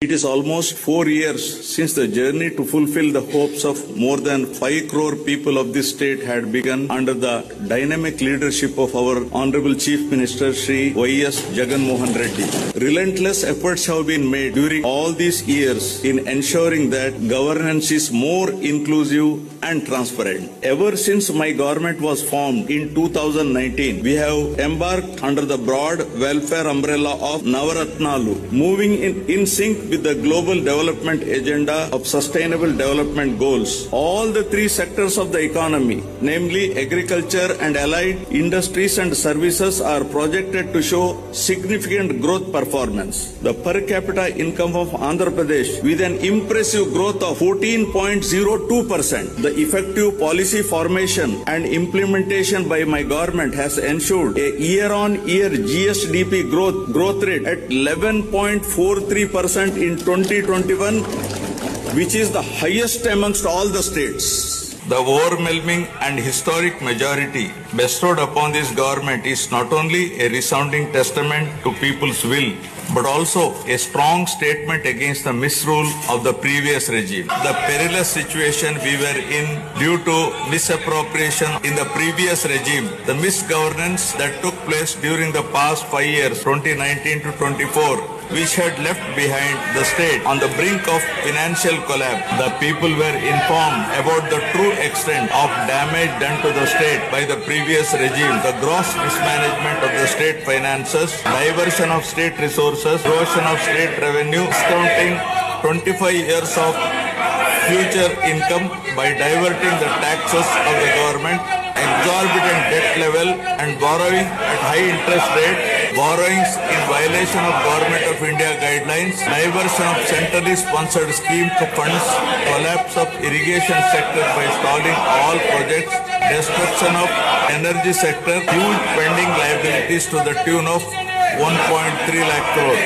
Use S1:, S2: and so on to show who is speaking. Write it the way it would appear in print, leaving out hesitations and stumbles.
S1: It is almost 4 years since the journey to fulfill the hopes of more than 5 crore people of this state had begun under the dynamic leadership of our Honorable Chief Minister Shri Y.S. Jagan Mohan Reddy. Relentless efforts have been made during all these years in ensuring that governance is more inclusive and transparent. Ever since my government was formed in 2019, we have embarked under the broad welfare umbrella of Navaratnalu, moving in sync with the global development agenda of sustainable development goals. All the three sectors of the economy, namely agriculture and allied industries and services, are projected to show significant growth performance. The per capita income of Andhra Pradesh with an impressive growth of 14.02%. The effective policy formation and implementation by my government has ensured a year-on-year GSDP growth rate at 11.43% in 2021, which is the highest amongst all the states. The overwhelming and historic majority bestowed upon this government is not only a resounding testament to people's will, but also a strong statement against the misrule of the previous regime. The perilous situation we were in due to misappropriation in the previous regime, the misgovernance that took place during the past 5 years, 2019 to 24, which had left behind the state on the brink of financial collapse. The people were informed about the true extent of damage done to the state by the previous regime, the gross mismanagement of the state finances, diversion of state resources, erosion of state revenue, discounting 25 years of future income by diverting the taxes of the government, exorbitant debt level and borrowing at high interest rate, borrowings in violation of Government of India guidelines, diversion of centrally sponsored scheme funds, collapse of irrigation sector by stalling all projects, destruction of energy sector, huge pending liabilities to the tune of 1.3 lakh crore.